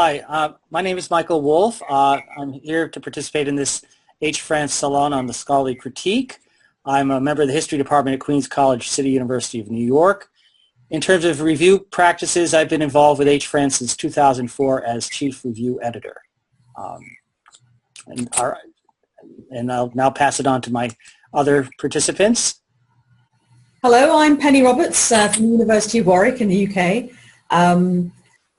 Hi, my name is Michael Wolf. I'm here to participate in this H. France Salon on the Scholarly Critique. I'm a member of the History Department at Queens College City University of New York. In terms of review practices, I've been involved with H. France since 2004 as Chief Review Editor. Um, and I'll now pass it on to my other participants. Hello, I'm Penny Roberts from the University of Warwick in the UK.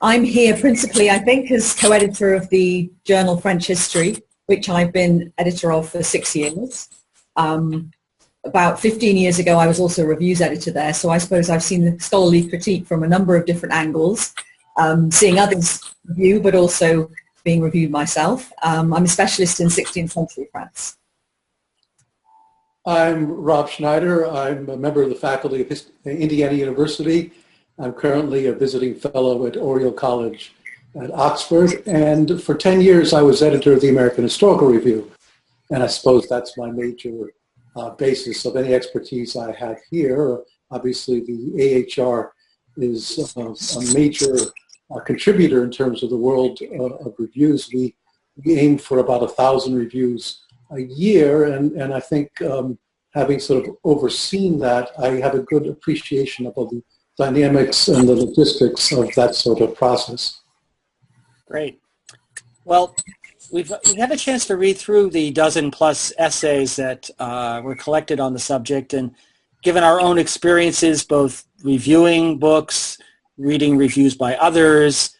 I'm here principally, I think, as co-editor of the journal French History, which I've been editor of for 6 years. About 15 years ago, I was also a reviews editor there, so I suppose I've seen the scholarly critique from a number of different angles, seeing others review, but also being reviewed myself. I'm a specialist in 16th century France. I'm Rob Schneider. I'm a member of the faculty of Indiana University. I'm currently a visiting fellow at Oriel College at Oxford. And for 10 years, I was editor of the American Historical Review. And I suppose that's my major basis of any expertise I have here. Obviously, the AHR is a major contributor in terms of the world of reviews. We aim for about 1,000 reviews a year, and I think having sort of overseen that, I have a good appreciation of all the dynamics and the logistics of that sort of process. Great. Well, we've had a chance to read through the dozen-plus essays that were collected on the subject, and given our own experiences, both reviewing books, reading reviews by others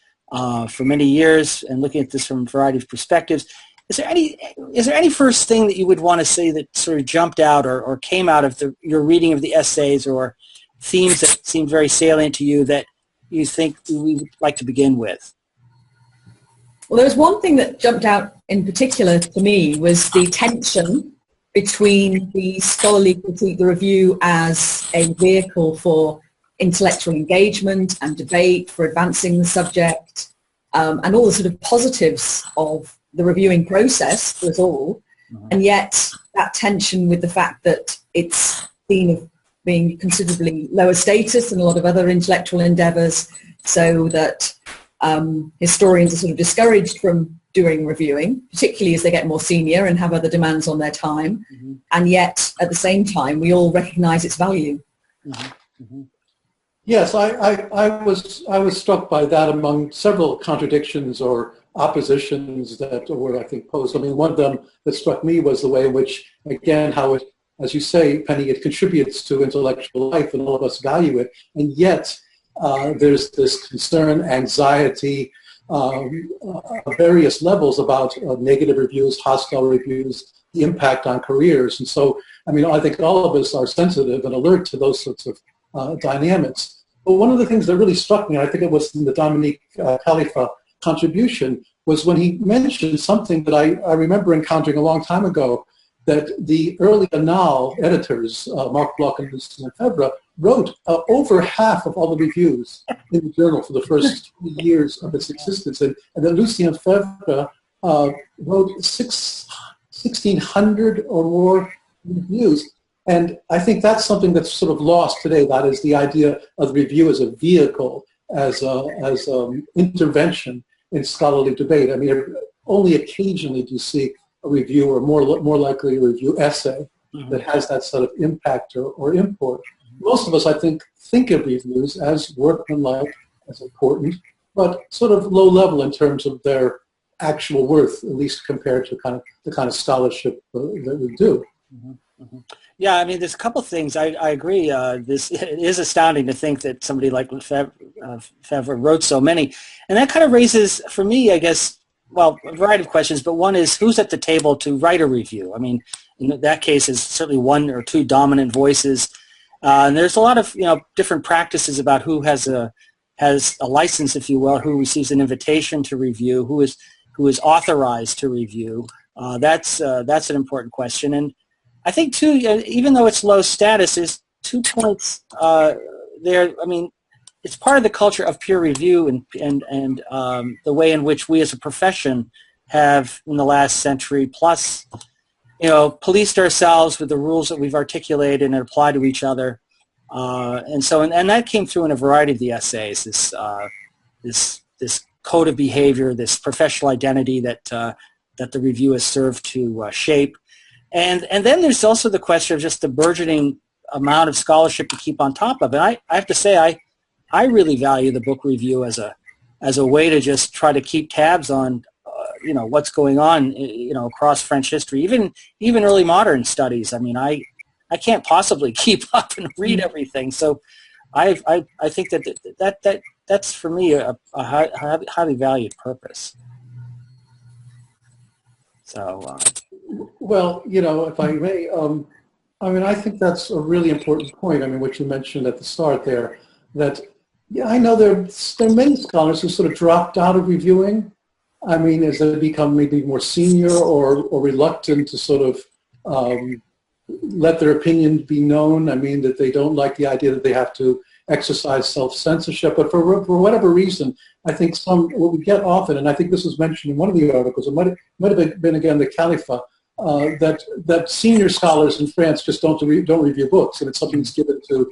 for many years, and looking at this from a variety of perspectives, is there any first thing that you would want to say that sort of jumped out or came out of your reading of the essays, or themes that seemed very salient to you that you think we would like to begin with? Well, there was one thing that jumped out in particular to me was the tension between the scholarly critique, the review as a vehicle for intellectual engagement and debate, for advancing the subject, and all the sort of positives of the reviewing process for us all, and yet that tension with the fact that it's seen of being considerably lower status than a lot of other intellectual endeavors, so that historians are sort of discouraged from doing reviewing, particularly as they get more senior and have other demands on their time, and yet at the same time we all recognize its value. Yes, I was struck by that among several contradictions or oppositions that were, I think, posed. I mean, one of them that struck me was the way in which, again, how it, as you say, Penny, it contributes to intellectual life and all of us value it, and yet there's this concern, anxiety, various levels about negative reviews, hostile reviews, the impact on careers. And so, I mean, I think all of us are sensitive and alert to those sorts of dynamics. But one of the things that really struck me, I think it was in the Dominique Khalifa contribution, was when he mentioned something that I remember encountering a long time ago, that the early Annales editors, Marc Bloch and Lucien Febvre, wrote over half of all the reviews in the journal for the first 2 years of its existence, and that Lucien Febvre wrote 1,600 or more reviews. And I think that's something that's sort of lost today. That is the idea of the review as a vehicle, as intervention in scholarly debate. I mean, only occasionally do you see a review, or more likely a review essay, that has that sort of impact or import. Most of us, I think of reviews as workmanlike, as important, but sort of low level in terms of their actual worth, at least compared to the kind of scholarship that we do. Yeah, I mean, there's a couple of things. I agree. It is astounding to think that somebody like Febvre wrote so many. And that kind of raises, for me, I guess, well, a variety of questions, but one is, who's at the table to write a review? I mean, in that case, is certainly one or two dominant voices. And there's a lot of different practices about who has a license, if you will, who receives an invitation to review, who is authorized to review. That's an important question. And I think, too, even though it's low status, there's 2 points there. I mean, it's part of the culture of peer review and the way in which we as a profession have, in the last century plus, policed ourselves with the rules that we've articulated and apply to each other. And that came through in a variety of the essays, this code of behavior, this professional identity that that the review has served to shape. And then there's also the question of just the burgeoning amount of scholarship to keep on top of. And I have to say, I really value the book review as a way to just try to keep tabs on what's going on across French history, even early modern studies. I mean, I can't possibly keep up and read everything. So I think that's for me a highly valued purpose. So well, if I may, I mean, I think that's a really important point. I mean, what you mentioned at the start there, that I know there are many scholars who sort of dropped out of reviewing. I mean, as they become maybe more senior or reluctant to sort of let their opinion be known. I mean, that they don't like the idea that they have to exercise self-censorship. But for whatever reason, I think what we get often, and I think this was mentioned in one of the articles, it might have been again the Khalifa, that senior scholars in France just don't review books, and it's something that's given to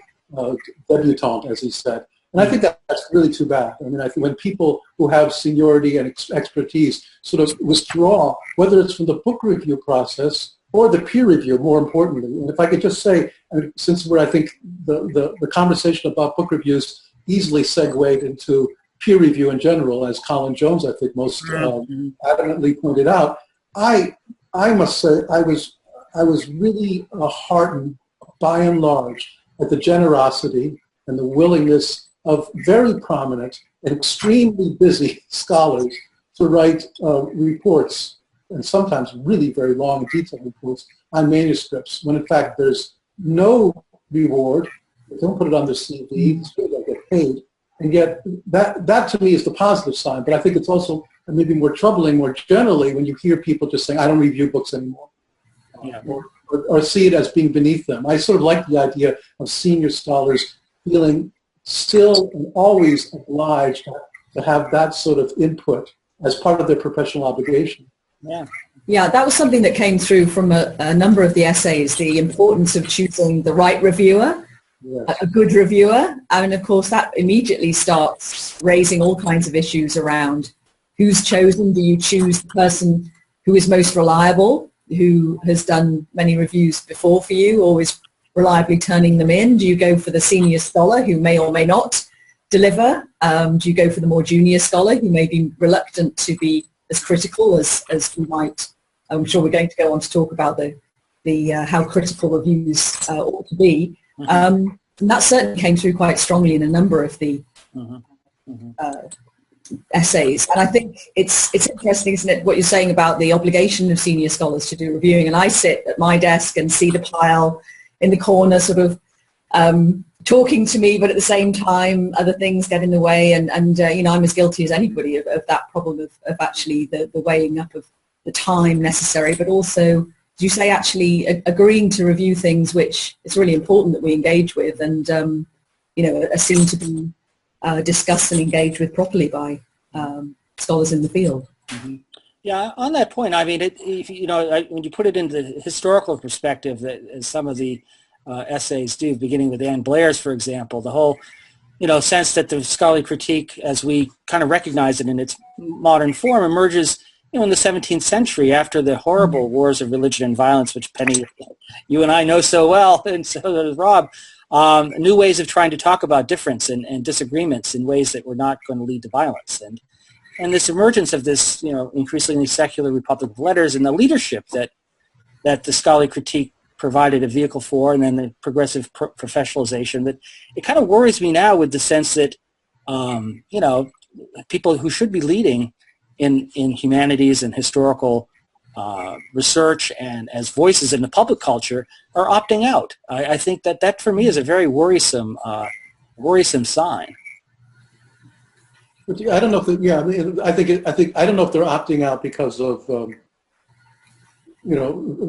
débutantes, as he said. And I think that's really too bad. I mean, I think when people who have seniority and expertise sort of withdraw, whether it's from the book review process or the peer review, more importantly. And if I could just say, since I think the conversation about book reviews easily segued into peer review in general, as Colin Jones, I think, most adamantly pointed out, I must say I was really heartened, by and large, at the generosity and the willingness of very prominent and extremely busy scholars to write reports, and sometimes really very long and detailed reports, on manuscripts, when in fact there's no reward. They don't put it on their CV, they don't get paid. And yet that to me is the positive sign. But I think it's also maybe more troubling more generally when you hear people just saying, I don't review books anymore. Yeah. Or see it as being beneath them. I sort of like the idea of senior scholars feeling still and always obliged to have that sort of input as part of their professional obligation. Yeah, that was something that came through from a number of the essays, the importance of choosing the right reviewer, yes, a good reviewer. And of course, that immediately starts raising all kinds of issues around who's chosen. Do you choose the person who is most reliable, who has done many reviews before for you, or is reliably turning them in? Do you go for the senior scholar who may or may not deliver? Do you go for the more junior scholar who may be reluctant to be as critical as we might? I'm sure we're going to go on to talk about the how critical reviews ought to be. And that certainly came through quite strongly in a number of the essays. And I think it's interesting, isn't it, what you're saying about the obligation of senior scholars to do reviewing. And I sit at my desk and see the pile in the corner sort of talking to me, but at the same time other things get in the way. And I'm as guilty as anybody of that problem of actually the weighing up of the time necessary, but also, as you say, actually agreeing to review things which it's really important that we engage with and, are seen to be discussed and engaged with properly by scholars in the field. Mm-hmm. Yeah, on that point, I mean, when you put it into the historical perspective, that as some of the essays do, beginning with Anne Blair's, for example, the whole, sense that the scholarly critique, as we kind of recognize it in its modern form, emerges, in the 17th century after the horrible wars of religion and violence, which Penny, you and I know so well, and so does Rob. New ways of trying to talk about difference and disagreements in ways that were not going to lead to violence. And this emergence of this, increasingly secular Republic of Letters and the leadership that the scholarly critique provided a vehicle for, and then the progressive professionalization, that it kind of worries me now with the sense that, people who should be leading in humanities and historical research and as voices in the public culture are opting out. I think that for me is a very worrisome sign. I don't know if I don't know if they're opting out because of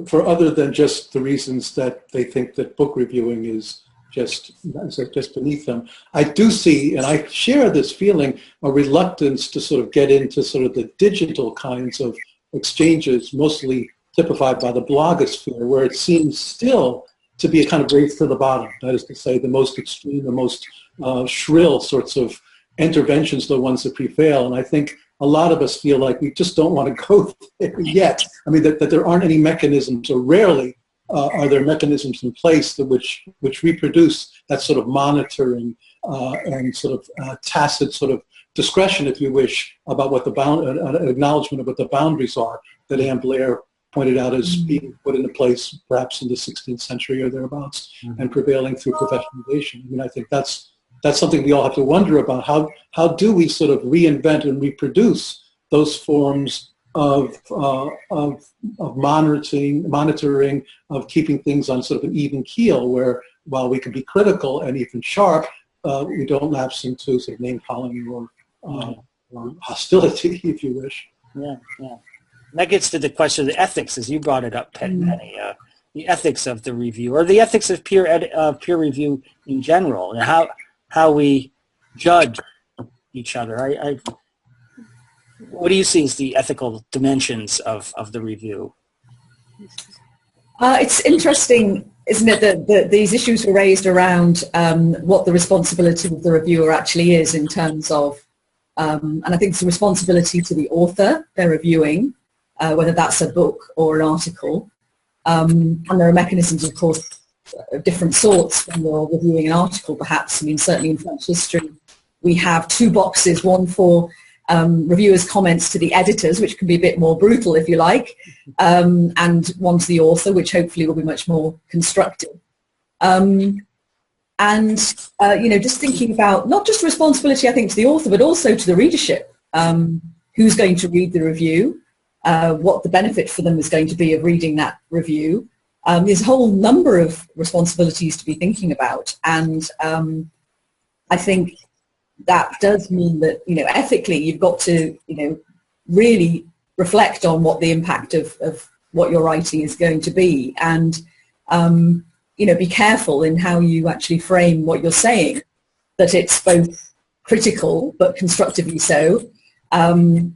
for other than just the reasons that they think that book reviewing is just beneath them. I do see, and I share this feeling, a reluctance to sort of get into sort of the digital kinds of exchanges, mostly typified by the blogosphere, where it seems still to be a kind of race to the bottom. That is to say, the most extreme, the most shrill sorts of interventions are the ones that prevail. And I think a lot of us feel like we just don't want to go there yet. I mean, that there aren't any mechanisms, or rarely are there mechanisms in place that which reproduce that sort of monitoring and sort of tacit sort of discretion, if you wish, about what the acknowledgement of what the boundaries are that Anne Blair pointed out as being put into place perhaps in the 16th century or thereabouts, and prevailing through professionalization. I mean, I think that's something we all have to wonder about. How do we sort of reinvent and reproduce those forms of monitoring, of keeping things on sort of an even keel, where while we can be critical and even sharp, we don't lapse into sort of name-calling or hostility, if you wish. Yeah, yeah. That gets to the question of the ethics, as you brought it up, Penny. The ethics of the review, or the ethics of peer review in general, and how we judge each other. What do you see as the ethical dimensions of the review? It's interesting, isn't it, that these issues were raised around what the responsibility of the reviewer actually is in terms of, and I think it's a responsibility to the author they're reviewing, whether that's a book or an article. And there are mechanisms, of course, of different sorts when you're reviewing an article, perhaps. I mean, certainly in French history, we have two boxes, one for reviewers' comments to the editors, which can be a bit more brutal, if you like, and one to the author, which hopefully will be much more constructive. Just thinking about not just responsibility, I think, to the author, but also to the readership. Who's going to read the review? What the benefit for them is going to be of reading that review. There's a whole number of responsibilities to be thinking about, and I think that does mean that, ethically you've got to, really reflect on what the impact of what you're writing is going to be, and be careful in how you actually frame what you're saying, that it's both critical but constructively so,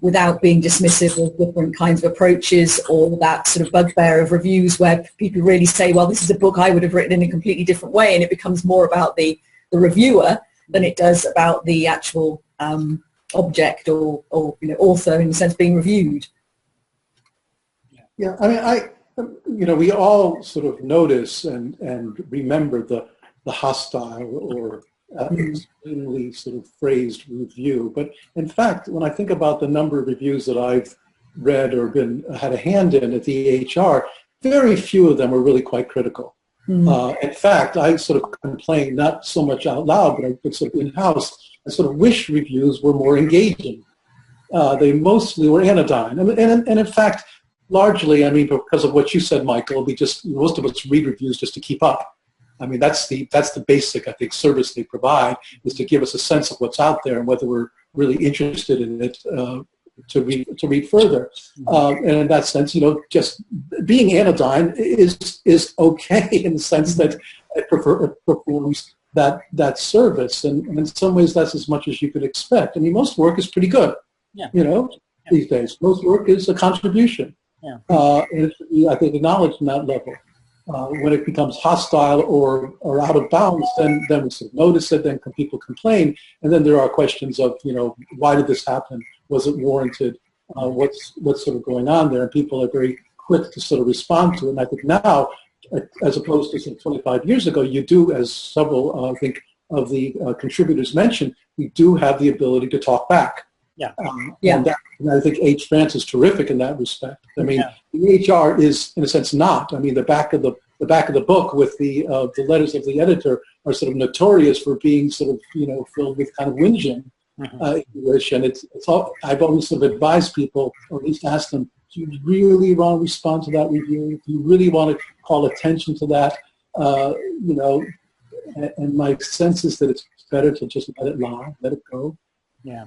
without being dismissive of different kinds of approaches, or that sort of bugbear of reviews where people really say, well, this is a book I would have written in a completely different way, and it becomes more about the reviewer than it does about the actual object or author, in the sense, being reviewed. Yeah, I mean, we all sort of notice and remember the hostile or extremely sort of phrased review. But in fact, when I think about the number of reviews that I've read or had a hand in at the AHR, very few of them were really quite critical. In fact, I sort of complained, not so much out loud, but sort of in-house, I sort of wish reviews were more engaging. They mostly were anodyne. And in fact, largely, I mean, because of what you said, Michael, most of us read reviews just to keep up. I mean, that's the basic, I think, service they provide, is to give us a sense of what's out there and whether we're really interested in it to read further. And in that sense, just being anodyne is okay in the sense that it performs that service. And in some ways, that's as much as you could expect. I mean, most work is pretty good, these days. Most work is a contribution. Yeah. And it should be, I think, acknowledged on that level. When it becomes hostile or out of bounds, then we sort of notice it, then people complain, and then there are questions of, why did this happen? Was it warranted? What's sort of going on there? And people are very quick to sort of respond to it. And I think now, as opposed to sort of 25 years ago, you do, as several, I think, of the contributors mentioned, we do have the ability to talk back. Yeah. And I think H. France is terrific in that respect. I mean, the HR is, in a sense, not. I mean, the back of the book with the letters of the editor are sort of notorious for being sort of, filled with kind of whinging, if you wish. And it's all, I've always sort of advised people, or at least asked them, do you really want to respond to that review? Do you really want to call attention to that? And my sense is that it's better to just let it lie, let it go. Yeah.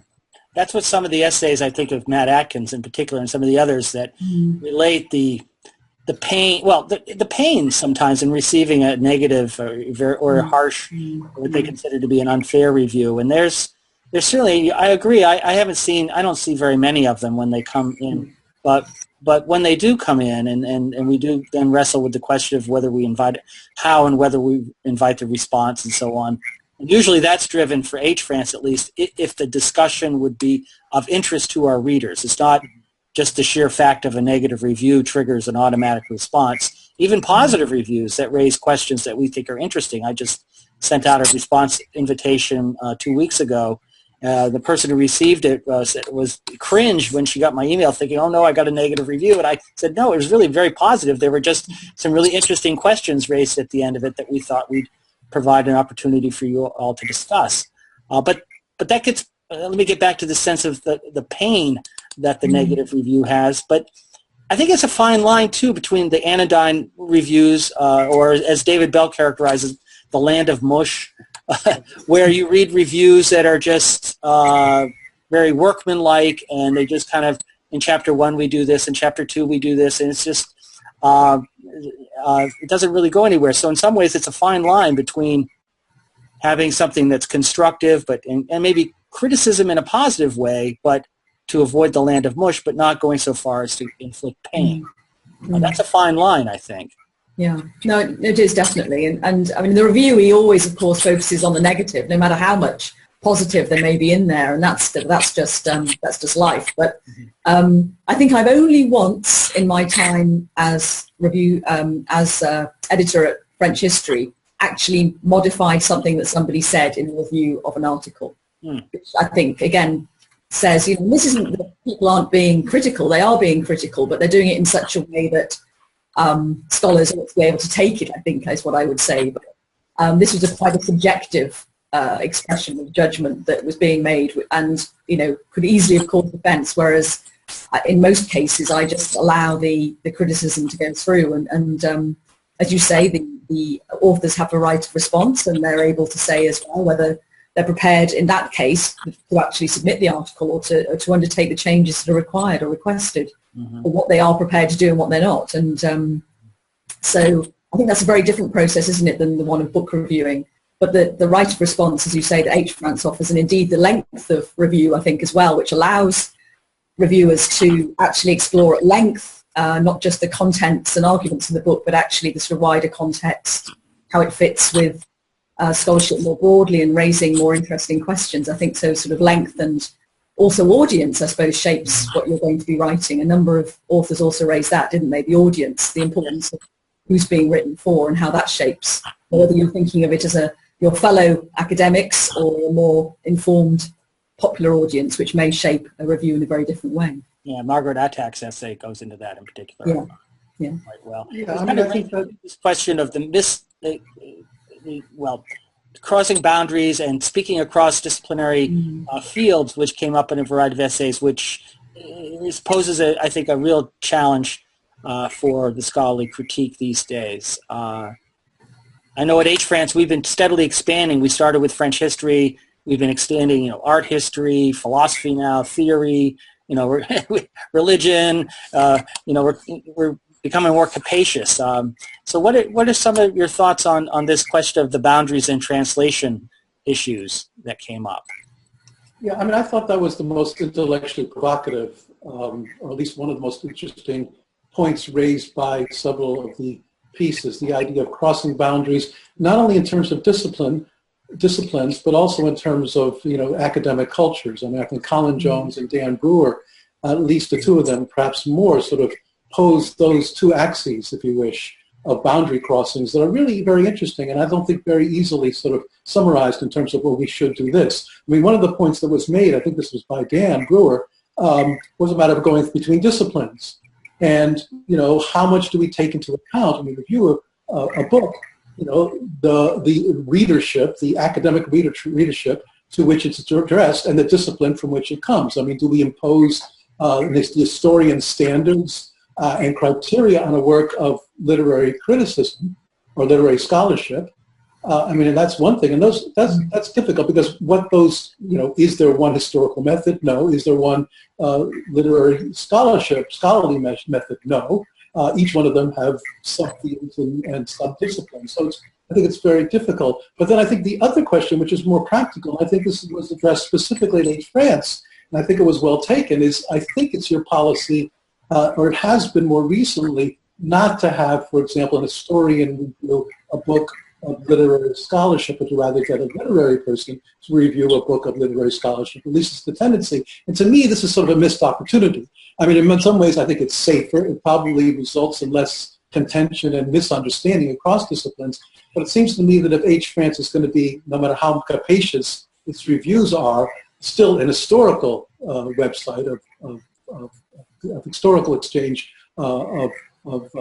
That's what some of the essays, I think, of Matt Atkins in particular, and some of the others that relate the pain, the pain sometimes in receiving a negative or a harsh, what they consider to be an unfair review. And there's certainly, I agree, I don't see very many of them when they come in, but when they do come in, and we do then wrestle with the question of whether we invite, how and whether we invite the response and so on. And usually that's driven, for H. France at least, if the discussion would be of interest to our readers. It's not just the sheer fact of a negative review triggers an automatic response. Even positive reviews that raise questions that we think are interesting. I just sent out a response invitation 2 weeks ago. The person who received it was cringed when she got my email thinking, oh no, I got a negative review. And I said, no, it was really very positive. There were just some really interesting questions raised at the end of it that we thought we'd provide an opportunity for you all to discuss. But that gets, let me get back to the sense of the pain that the negative review has. But I think it's a fine line too between the anodyne reviews, or as David Bell characterizes, the land of mush, where you read reviews that are just very workmanlike, and they just kind of, in chapter 1 we do this, in chapter 2 we do this, and it's just, it doesn't really go anywhere. So in some ways it's a fine line between having something that's constructive and maybe criticism in a positive way, but to avoid the land of mush, but not going so far as to inflict pain. That's a fine line, I think. Yeah, no, it is definitely. And I mean, the reviewee always, of course, focuses on the negative, no matter how much positive there may be in there. And that's just life. But I think I've only once in my time as editor at French History actually modified something that somebody said in a review of an article, which I think, again, says, this isn't that people aren't being critical. They are being critical, but they're doing it in such a way that scholars ought to be able to take it, I think, is what I would say. But this was quite a subjective expression of judgment that was being made, and could easily have caused offence. Whereas in most cases, I just allow the criticism to go through, and as you say, the authors have a right of response, and they're able to say as well whether they're prepared in that case to actually submit the article or to undertake the changes that are required or requested, or what they are prepared to do and what they're not. And so I think that's a very different process, isn't it, than the one of book reviewing. But the right of response, as you say, that H. France offers, and indeed the length of review, I think, as well, which allows reviewers to actually explore at length not just the contents and arguments in the book, but actually the sort of wider context, how it fits with scholarship more broadly and raising more interesting questions. I think so sort of length and also audience, I suppose, shapes what you're going to be writing. A number of authors also raised that, didn't they? The audience, the importance of who's being written for and how that shapes, whether you're thinking of it as your fellow academics or a more informed popular audience, which may shape a review in a very different way. Yeah, Margaret Attak's essay goes into that in particular. Yeah. Quite well. Yeah, I think that this question of crossing boundaries and speaking across disciplinary fields, which came up in a variety of essays, which poses, I think, a real challenge for the scholarly critique these days. I know at H. France we've been steadily expanding. We started with French history. We've been extending, art history, philosophy now, theory, religion. We're becoming more capacious. So what are some of your thoughts on this question of the boundaries and translation issues that came up? Yeah, I mean, I thought that was the most intellectually provocative, or at least one of the most interesting points raised by several of the pieces, the idea of crossing boundaries, not only in terms of disciplines, but also in terms of, academic cultures. I mean, I think Colin Jones and Dan Brewer, at least the two of them, perhaps more, sort of pose those two axes, if you wish, of boundary crossings that are really very interesting, and I don't think very easily sort of summarized in terms of, well, we should do this. I mean, one of the points that was made, I think this was by Dan Brewer, was a matter of going between disciplines. And, how much do we take into account when we review a book, the readership, the academic readership to which it's addressed and the discipline from which it comes. I mean, do we impose the historian standards and criteria on a work of literary criticism or literary scholarship? And that's one thing, and that's difficult because what those, is there one historical method? No. Is there one literary scholarly method? No. Each one of them have subfields and sub-disciplines. So I think it's very difficult. But then I think the other question, which is more practical, and I think this was addressed specifically in H. France, and I think it was well taken, is I think it's your policy, or it has been more recently, not to have, for example, an historian review a book of literary scholarship, but to rather get a literary person to review a book of literary scholarship. At least it's the tendency. And to me, this is sort of a missed opportunity. I mean, in some ways, I think it's safer. It probably results in less contention and misunderstanding across disciplines. But it seems to me that if H. France is going to be, no matter how capacious its reviews are, still an historical website of historical exchange of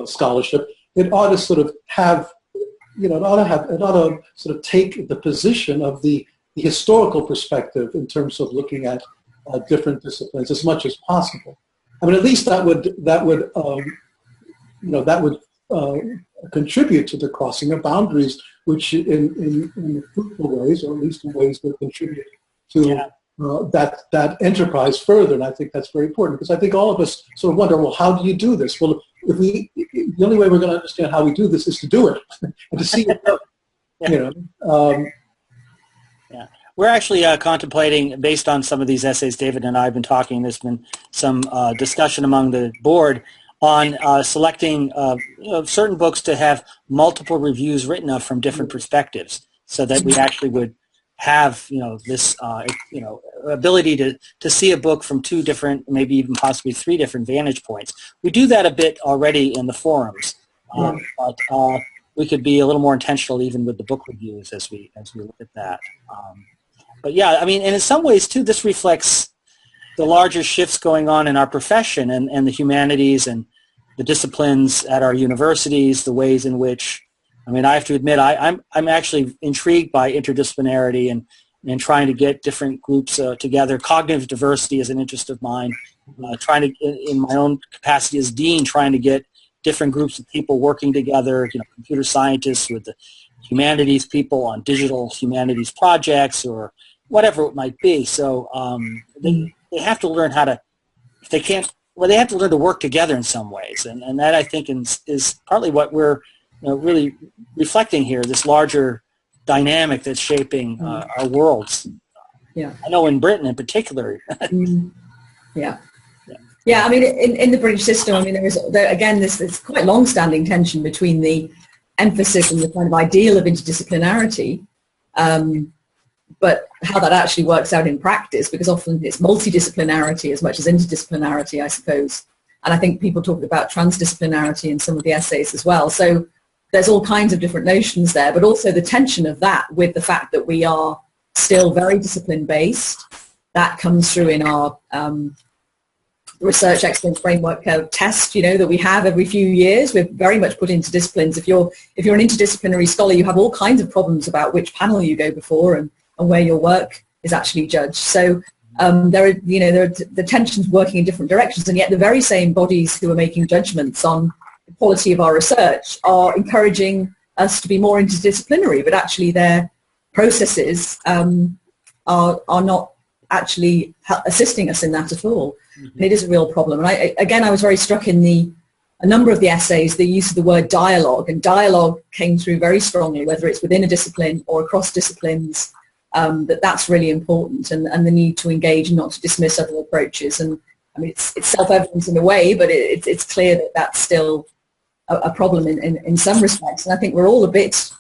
scholarship, it ought to sort of have, it ought to sort of take the position of the historical perspective in terms of looking at different disciplines as much as possible. I mean, at least that would contribute to the crossing of boundaries, which in fruitful ways, or at least in ways that contribute to that enterprise further. And I think that's very important, because I think all of us sort of wonder, well, how do you do this? Well, the only way we're going to understand how we do this is to do it and to see it. We're actually contemplating, based on some of these essays David and I have been talking, there's been some discussion among the board on selecting certain books to have multiple reviews written of from different perspectives, so that we actually would have this ability to see a book from two different, maybe even possibly three different vantage points. We do that a bit already in the forums, but we could be a little more intentional even with the book reviews as we look at that. But yeah, I mean, and in some ways too, this reflects the larger shifts going on in our profession and the humanities and the disciplines at our universities, the ways in which, I mean, I have to admit, I'm actually intrigued by interdisciplinarity and trying to get different groups together. Cognitive diversity is an interest of mine. Trying to, in my own capacity as dean, trying to get different groups of people working together, computer scientists with the humanities people on digital humanities projects or whatever it might be. So they have to learn how to, if they can't, well, they have to learn to work together in some ways. And that, I think, is partly what we're really reflecting here, this larger dynamic that's shaping our worlds. Yeah. I know in Britain in particular. Yeah. Yeah, I mean, in the British system, I mean, again, this quite long-standing tension between the emphasis and the kind of ideal of interdisciplinarity, but how that actually works out in practice, because often it's multidisciplinarity as much as interdisciplinarity, I suppose. And I think people talked about transdisciplinarity in some of the essays as well. So there's all kinds of different notions there, but also the tension of that with the fact that we are still very discipline-based. That comes through in our research excellence framework test, that we have every few years. We're very much put into disciplines. If you're an interdisciplinary scholar, you have all kinds of problems about which panel you go before and where your work is actually judged. So there are the tensions working in different directions, and yet the very same bodies who are making judgments on the quality of our research are encouraging us to be more interdisciplinary, but actually their processes are not actually assisting us in that at all. And it is a real problem. And I was very struck in a number of the essays, the use of the word dialogue, and dialogue came through very strongly, whether it's within a discipline or across disciplines, that's really important, and the need to engage and not to dismiss other approaches. And I mean, it's self-evident in a way, but it's clear that that's still a problem in some respects. And I think we're all a bit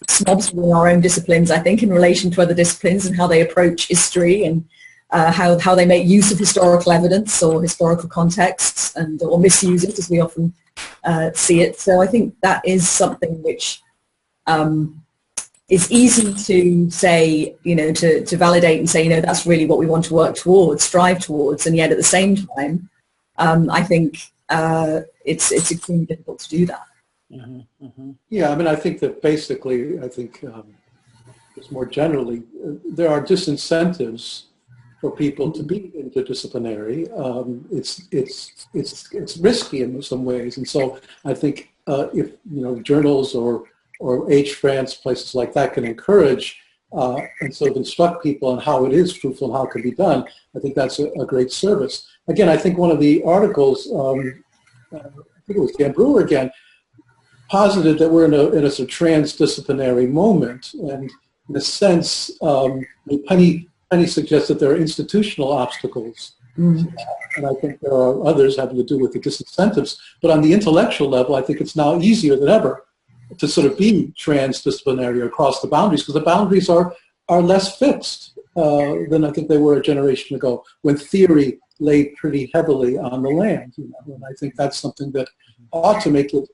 snobs within our own disciplines, I think, in relation to other disciplines and how they approach history and how they make use of historical evidence or historical contexts or misuse it, as we often see it. So I think that is something which is easy to say, to validate and say, that's really what we want to work towards, strive towards, and yet at the same time, I think it's extremely difficult to do that. Mm-hmm, mm-hmm. Yeah, I mean, I think that basically, just more generally, there are disincentives for people to be interdisciplinary. It's risky in some ways, and so I think if journals or H. France, places like that can encourage and sort of instruct people on how it is fruitful and how it can be done, I think that's a great service. Again, I think one of the articles, I think it was Dan Brewer again, posited that we're in a sort of transdisciplinary moment, and in a sense, Penny suggests that there are institutional obstacles, and I think there are others having to do with the disincentives. But on the intellectual level, I think it's now easier than ever to sort of be transdisciplinary across the boundaries, because the boundaries are less fixed than I think they were a generation ago, when theory lay pretty heavily on the land. You know, and I think that's something that ought to make it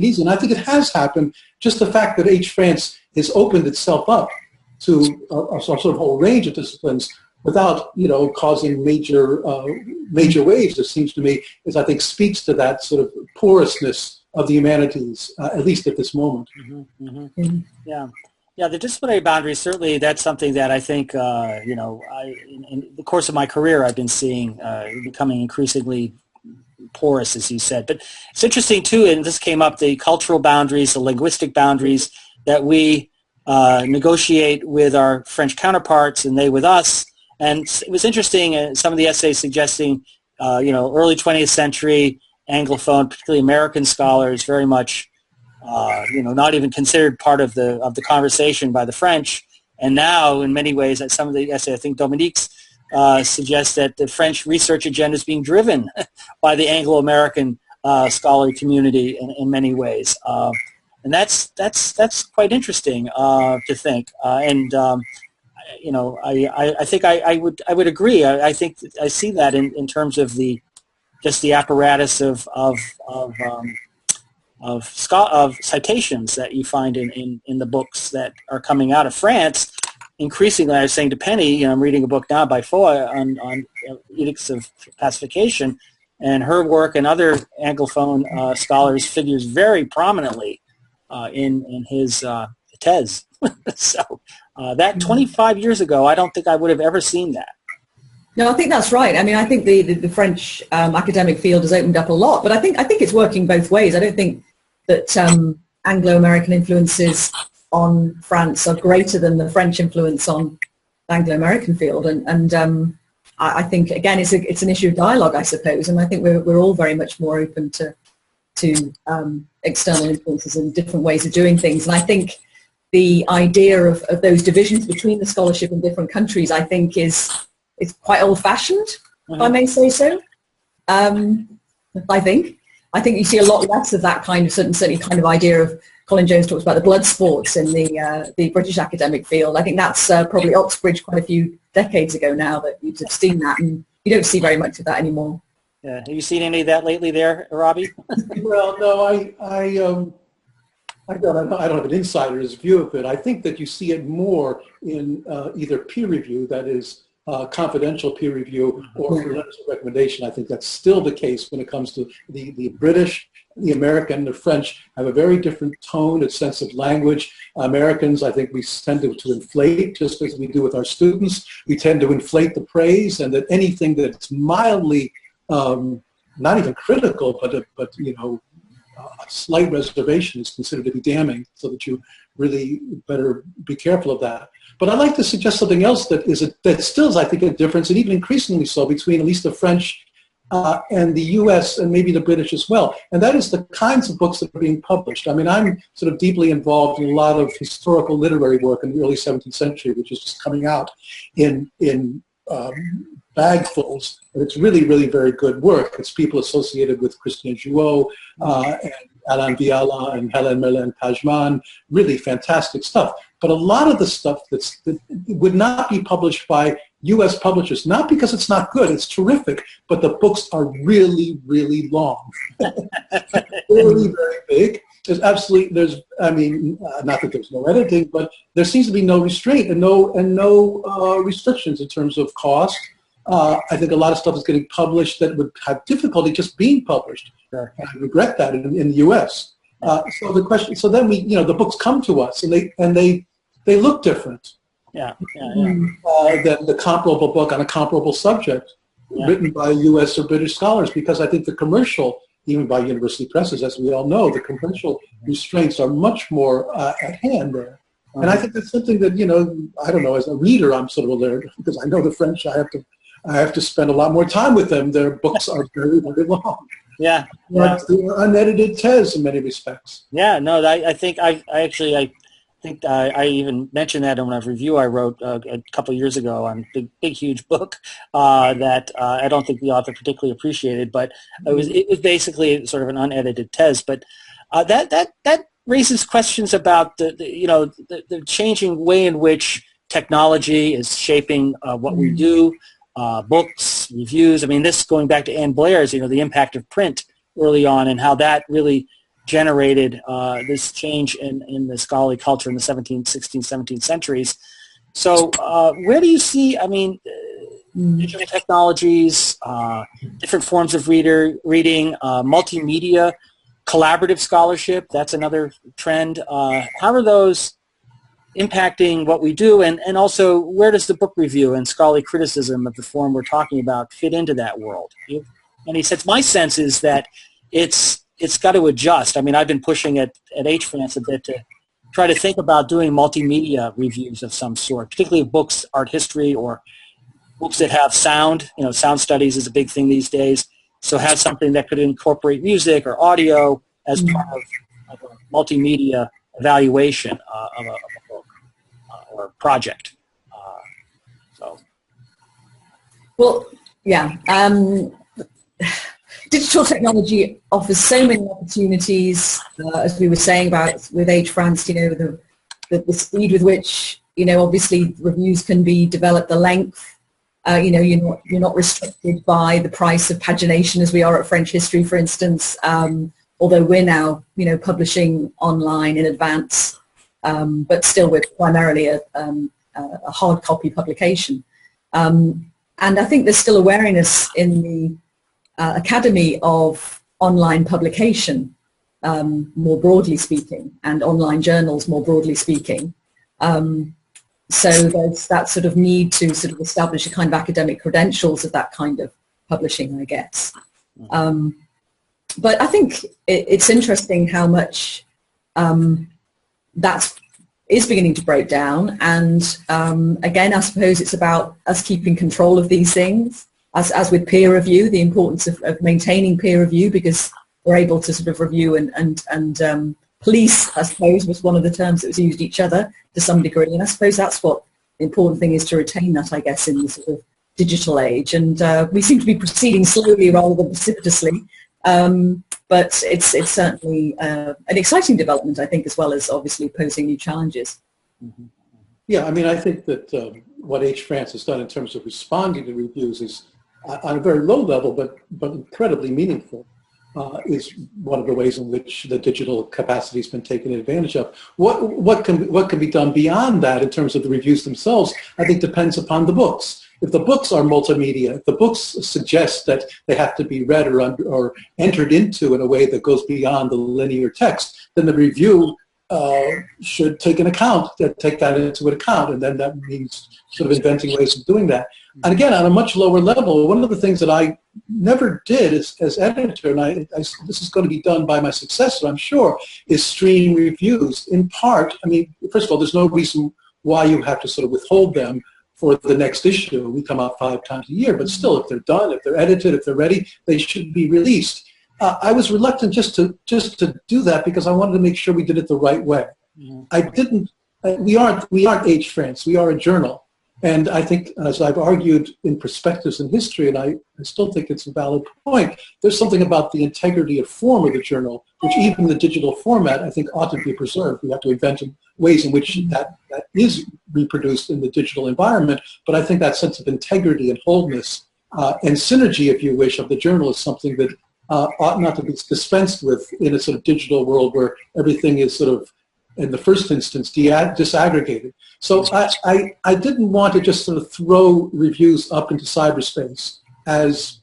easy. And I think it has happened. Just the fact that H. France has opened itself up to a sort of whole range of disciplines without, you know, causing major waves, it seems to me, is I think speaks to that sort of porousness of the humanities, at least at this moment. Mm-hmm, mm-hmm. Yeah. Yeah, the disciplinary boundaries, certainly that's something that I think, you know, in the course of my career I've been seeing becoming increasingly porous, as you said. But it's interesting, too, and this came up, the cultural boundaries, the linguistic boundaries that we negotiate with our French counterparts and they with us. And it was interesting, some of the essays suggesting, you know, early 20th century Anglophone, particularly American scholars, very much, you know, not even considered part of the conversation by the French. And now, in many ways, some of the essays, I think Dominique's suggests that the French research agenda is being driven by the Anglo-American scholarly community in many ways. And that's quite interesting to think. You know, I think I would agree. I think I see that in terms of the apparatus of citations that you find in the books that are coming out of France. Increasingly, I was saying to Penny, you know, I'm reading a book now by Foy on edicts of pacification, and her work and other Anglophone scholars figures very prominently in his Thèse. So that 25 years ago, I don't think I would have ever seen that. No, I think that's right. I mean, I think the French academic field has opened up a lot, but I think it's working both ways. I don't think that Anglo-American influences on France are greater than the French influence on the Anglo-American field, and I think again it's an issue of dialogue, I suppose, and I think we're all very much more open to external influences and different ways of doing things, and I think the idea of those divisions between the scholarship in different countries, I think, is quite old-fashioned, if I may say so. I think you see a lot less of that kind of certainly kind of idea of. Colin Jones talks about the blood sports in the British academic field. I think that's probably Oxbridge quite a few decades ago now that you'd have seen that, and you don't see very much of that anymore. Yeah. Have you seen any of that lately there, Robbie? Well, no, I don't have an insider's view of it. I think that you see it more in either peer review, that is confidential peer review, or for letters of recommendation. I think that's still the case when it comes to the British, the American, the French have a very different tone and sense of language. Americans, I think we tend to inflate, just as we do with our students. We tend to inflate the praise, and that anything that's mildly, not even critical, but you know, a slight reservation is considered to be damning, so that you really better be careful of that. But I'd like to suggest something else that still is, I think, a difference, and even increasingly so, between at least the French and the U.S. and maybe the British as well. And that is the kinds of books that are being published. I mean, I'm sort of deeply involved in a lot of historical literary work in the early 17th century, which is just coming out in bagfuls. And it's really, really very good work. It's people associated with Christian Jouot and Alain Viala and Hélène Merlin-Pagman, really fantastic stuff. But a lot of the stuff that would not be published by U.S. publishers, not because it's not good, it's terrific, but the books are really, really long. Really very big. I mean, not that there's no editing, but there seems to be no restraint and no restrictions in terms of cost. I think a lot of stuff is getting published that would have difficulty just being published. Sure. And I regret that in the U.S. So then the books come to us and they look different. Than the comparable book on a comparable subject written by U.S. or British scholars, because I think the commercial, even by university presses, as we all know, the commercial restraints are much more at hand there. And I think that's something that, you know, I don't know, as a reader, I'm sort of alert, because I know the French, I have to spend a lot more time with them. Their books are very, very long. Yeah. They're unedited Thèse in many respects. Yeah, no, I think I even mentioned that in a review I wrote a couple of years ago on a big, huge book that I don't think the author particularly appreciated, but it was basically sort of an unedited Thèse. But that raises questions about the changing way in which technology is shaping what we do, books, reviews. I mean, this going back to Ann Blair's, the impact of print early on and how that really generated this change in the scholarly culture in the 17th, 16th, 17th centuries. So where do you see, digital technologies, different forms of reading, multimedia, collaborative scholarship, that's another trend. How are those impacting what we do, and also where does the book review and scholarly criticism of the form we're talking about fit into that world? And he says, my sense is that it's got to adjust. I mean, I've been pushing at H. France a bit to try to think about doing multimedia reviews of some sort, particularly of books, art history, or books that have sound. Sound studies is a big thing these days. So have something that could incorporate music or audio as part of a multimedia evaluation of a book or project. Well, yeah. Digital technology offers so many opportunities, as we were saying about with H. France, the speed with which, obviously reviews can be developed, the length. You're not restricted by the price of pagination as we are at French History, for instance, although we're now, publishing online in advance, but still we're primarily a hard copy publication. And I think there's still awareness in the Academy of online publication, more broadly speaking, and online journals, more broadly speaking. So there's that sort of need to sort of establish a kind of academic credentials of that kind of publishing, I guess. But I think it's interesting how much that is beginning to break down. And again, I suppose it's about us keeping control of these things. As with peer review, the importance of maintaining peer review, because we're able to sort of review and police, I suppose, was one of the terms that was used each other to some degree. And I suppose that's what the important thing is, to retain that, I guess, in the sort of digital age. And we seem to be proceeding slowly rather than precipitously. But it's certainly an exciting development, I think, as well as obviously posing new challenges. Mm-hmm. Yeah, I think that what H. France has done in terms of responding to reviews is on a very low level, but incredibly meaningful. Is one of the ways in which the digital capacity has been taken advantage of. What can be done beyond that in terms of the reviews themselves, I think depends upon the books. If the books are multimedia, if the books suggest that they have to be read or entered into in a way that goes beyond the linear text, then the review should take that into account, and then that means sort of inventing ways of doing that. And again, on a much lower level, one of the things that I never did as editor, and this is going to be done by my successor, I'm sure, is stream reviews. In part, first of all, there's no reason why you have to sort of withhold them for the next issue. We come out 5 times a year, but still, if they're done, if they're edited, if they're ready, they should be released. I was reluctant just to do that because I wanted to make sure we did it the right way. Mm-hmm. We aren't H. France. We are a journal. And I think, as I've argued in Perspectives in History, and I still think it's a valid point, there's something about the integrity of form of the journal, which even the digital format, I think, ought to be preserved. We have to invent ways in which that is reproduced in the digital environment. But I think that sense of integrity and wholeness and synergy, if you wish, of the journal is something that ought not to be dispensed with in a sort of digital world where everything is sort of, in the first instance, disaggregated. So I didn't want to just sort of throw reviews up into cyberspace as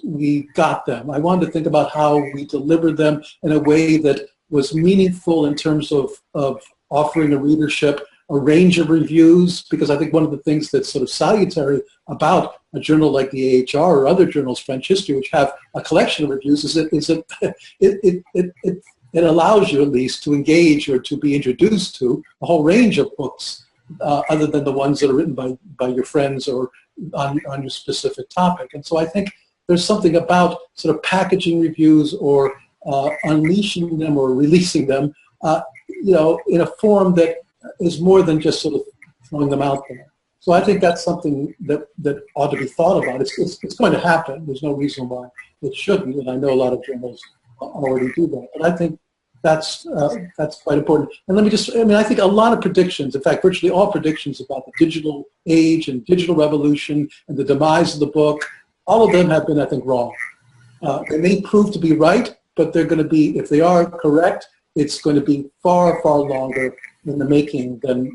we got them. I wanted to think about how we delivered them in a way that was meaningful in terms of offering a readership a range of reviews, because I think one of the things that's sort of salutary about a journal like the AHR or other journals, French History, which have a collection of reviews, is that it allows you at least to engage or to be introduced to a whole range of books other than the ones that are written by your friends or on your specific topic. And so I think there's something about sort of packaging reviews or unleashing them or releasing them, in a form that is more than just sort of throwing them out there. So I think that's something that ought to be thought about. It's going to happen. There's no reason why it shouldn't, and I know a lot of journals already do that. But I think that's quite important. And let me just, I mean, I think a lot of predictions, in fact, virtually all predictions about the digital age and digital revolution and the demise of the book, all of them have been, I think, wrong. They may prove to be right, but they're going to be, if they are correct, it's going to be far, far longer in the making than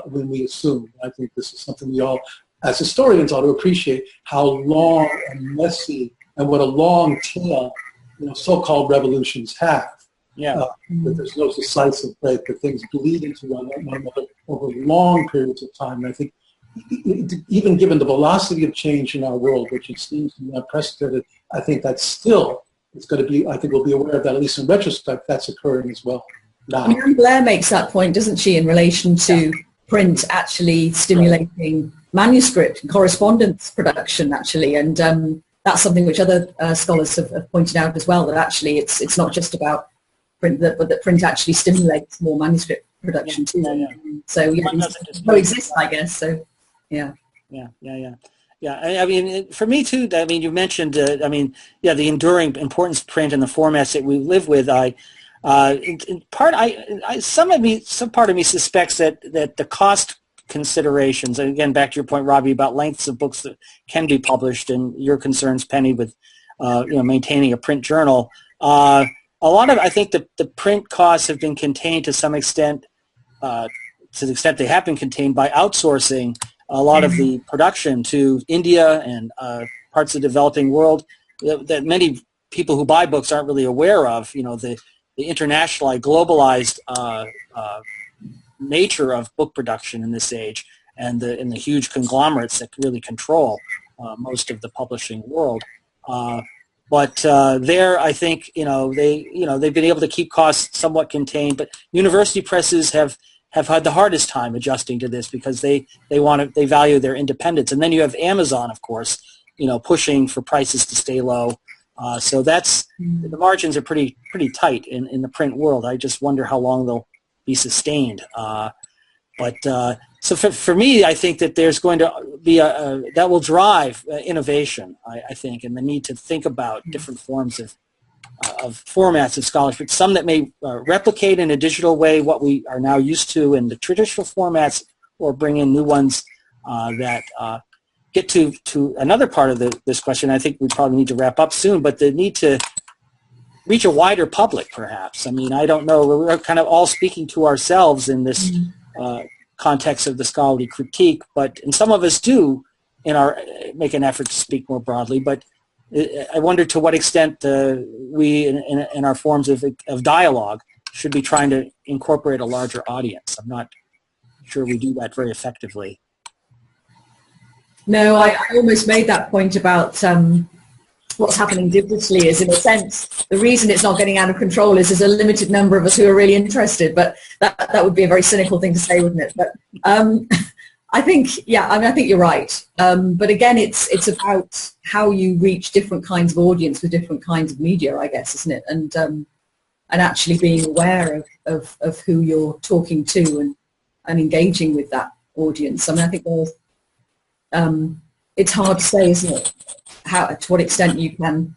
when we assume. I think this is something we all, as historians, ought to appreciate how long and messy and what a long tail, so-called revolutions have. Yeah. That there's no decisive break, that things bleed into one another over long periods of time. And I think even given the velocity of change in our world, which it seems to be unprecedented, I think that's still, it's going to be, I think we'll be aware of that, at least in retrospect, that's occurring as well now. Anne Blair makes that point, doesn't she, in relation to print actually stimulating manuscript and correspondence production, actually. And that's something which other scholars have pointed out as well, that actually it's not just about print, but that print actually stimulates more manuscript production too. So it coexists, I guess. So yeah. I mean, for me too. I mean, you mentioned. The enduring importance of print and the formats that we live with. Some part of me suspects that the cost considerations, and again, back to your point, Robbie, about lengths of books that can be published, and your concerns, Penny, with maintaining a print journal. A lot of, I think, the print costs have been contained to some extent, to the extent they have been contained by outsourcing a lot of the production to India and parts of the developing world that many people who buy books aren't really aware of. The internationalized, globalized nature of book production in this age, and the huge conglomerates that really control most of the publishing world. But there, I think they've been able to keep costs somewhat contained. But university presses have had the hardest time adjusting to this because they value their independence. And then you have Amazon, of course, pushing for prices to stay low. So the margins are pretty tight in the print world. I just wonder how long they'll be sustained. So for me, I think that there's going to be that will drive innovation, I think, and the need to think about different forms of formats of scholarship, some that may replicate in a digital way what we are now used to in the traditional formats, or bring in new ones that get to another part of this question. I think we probably need to wrap up soon, but the need to reach a wider public, perhaps. I mean, I don't know. We're kind of all speaking to ourselves in this context of the scholarly critique, and some of us do make an effort to speak more broadly. But I wonder to what extent we, in our forms of dialogue, should be trying to incorporate a larger audience. I'm not sure we do that very effectively. No, I almost made that point about what's happening digitally is, in a sense, the reason it's not getting out of control is there's a limited number of us who are really interested, but that would be a very cynical thing to say, wouldn't it? But I think, I think you're right. But again, it's about how you reach different kinds of audience with different kinds of media, I guess, isn't it? And actually being aware of who you're talking to and engaging with that audience. I mean, I think it's hard to say, isn't it, to what extent you can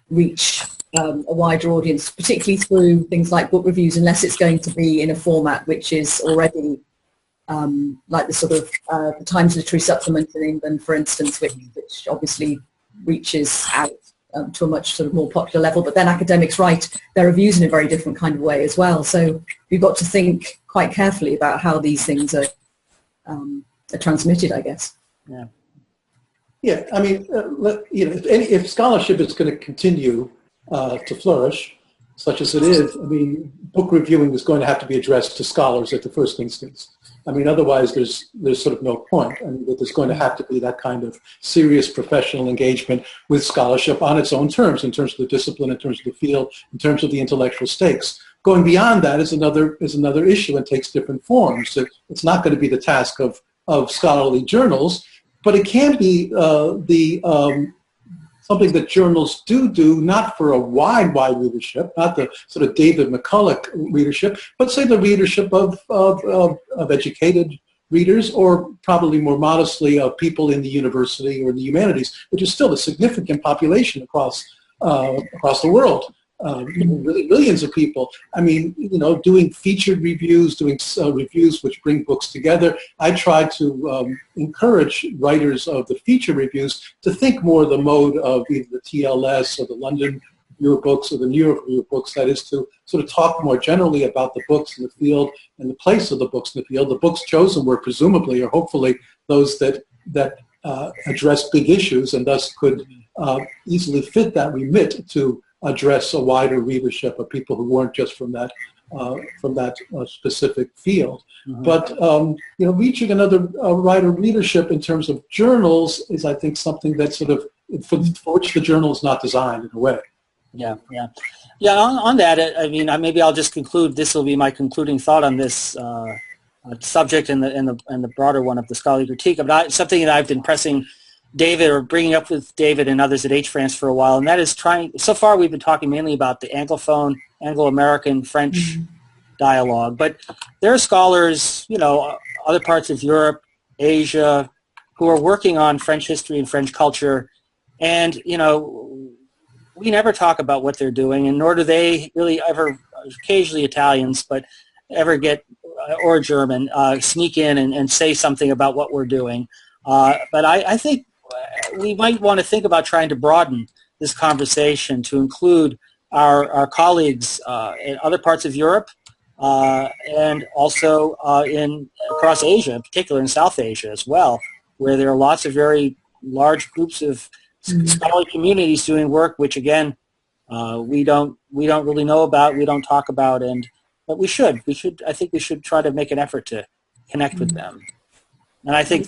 reach a wider audience, particularly through things like book reviews, unless it's going to be in a format which is already like the sort of the Times Literary Supplement in England, for instance, which obviously reaches out to a much sort of more popular level. But then academics write their reviews in a very different kind of way as well. So you've got to think quite carefully about how these things are transmitted, I guess. Yeah. Yeah, I mean, if scholarship is going to continue to flourish, such as it is, I mean, book reviewing is going to have to be addressed to scholars at the first instance. I mean, otherwise there's sort of no point. I mean, there's going to have to be that kind of serious professional engagement with scholarship on its own terms, in terms of the discipline, in terms of the field, in terms of the intellectual stakes. Going beyond that is another issue and takes different forms. It's not going to be the task of scholarly journals, but it can be something that journals do, not for a wide readership, not the sort of David McCulloch readership, but say the readership of educated readers, or probably more modestly of people in the university or the humanities, which is still a significant population across the world. really millions of people. I mean, doing featured reviews, doing reviews which bring books together. I try to encourage writers of the feature reviews to think more the mode of either the TLS or the London Review of Books or the New York Review of Books, that is to sort of talk more generally about the books in the field and the place of the books in the field. The books chosen were presumably or hopefully those that address big issues and thus could easily fit that remit to address a wider readership of people who weren't just from that specific field. Mm-hmm. But reaching another wider readership in terms of journals is, I think, something that sort of for which the journal is not designed in a way. Yeah. On that, I mean, maybe I'll just conclude. This will be my concluding thought on this subject and the broader one of the scholarly critique. But something that I've been pressing David or bringing up with David and others at H-France for a while, and that is so far we've been talking mainly about the Anglophone, Anglo-American, French dialogue. But there are scholars, other parts of Europe, Asia, who are working on French history and French culture, and we never talk about what they're doing, and nor do they really ever, occasionally Italians, but ever get, or German, sneak in and say something about what we're doing. But I think we might want to think about trying to broaden this conversation to include our colleagues in other parts of Europe and also across Asia, in particular in South Asia as well, where there are lots of very large groups of scholarly communities doing work, which again we don't really know about, we don't talk about, but we should. I think we should try to make an effort to connect with them. And I think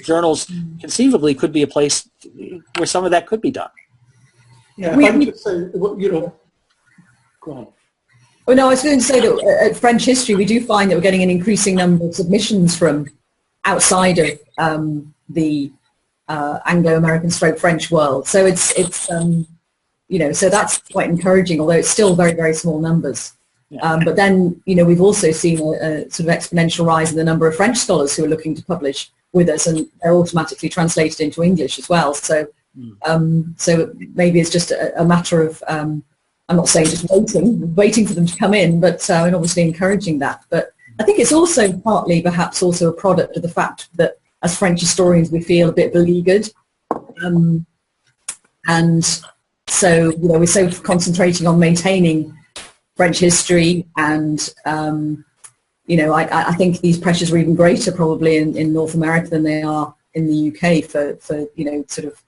journals conceivably could be a place where some of that could be done. Yeah, if I could just say, go on. Oh no, I was going to say that at French History we do find that we're getting an increasing number of submissions from outside of the Anglo-American / French world. So it's so that's quite encouraging, although it's still very, very small numbers. Yeah. But then, we've also seen a sort of exponential rise in the number of French scholars who are looking to publish with us, and they're automatically translated into English as well. So, so maybe it's just a matter of, I'm not saying just waiting for them to come in, but and obviously encouraging that. But I think it's also partly perhaps also a product of the fact that as French historians we feel a bit beleaguered, and so we're so concentrating on maintaining French history, and I think these pressures are even greater probably in North America than they are in the UK for sort of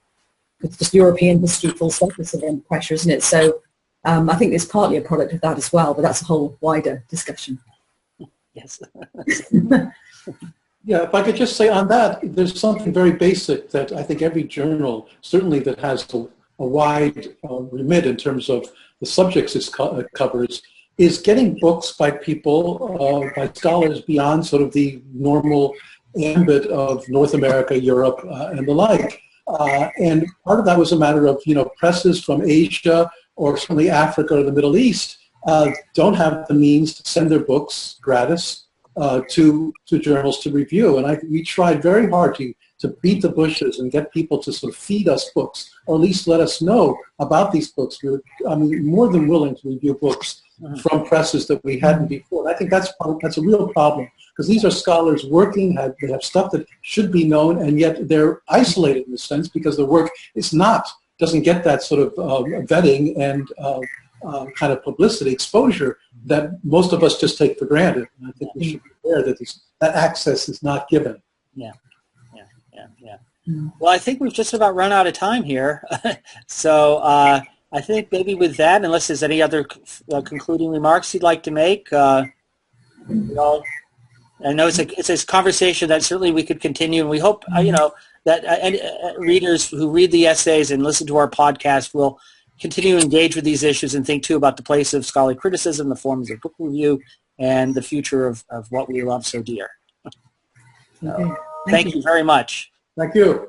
it's just European history full stop is the pressure, isn't it? So I think it's partly a product of that as well, but that's a whole wider discussion. Yes. Yeah, if I could just say on that, there's something very basic that I think every journal, certainly that has a wide remit in terms of the subjects it covers, is getting books by people, by scholars beyond sort of the normal ambit of North America, Europe, and the like. And part of that was a matter of, presses from Asia or certainly Africa or the Middle East don't have the means to send their books gratis to journals to review. And we tried very hard to beat the bushes and get people to sort of feed us books, or at least let us know about these books. We were more than willing to review books from presses that we hadn't before. And I think that's a real problem, because these are scholars working, they have stuff that should be known, and yet they're isolated in a sense because their work doesn't get that sort of vetting and kind of publicity exposure that most of us just take for granted. And I think we should be aware that that access is not given. Yeah. Well, I think we've just about run out of time here. So I think maybe with that, unless there's any other concluding remarks you'd like to make, I know it's a conversation that certainly we could continue, and we hope that readers who read the essays and listen to our podcast will continue to engage with these issues and think too about the place of scholarly criticism, the forms of book review, and the future of what we love so dear. So, thank you very much. Thank you.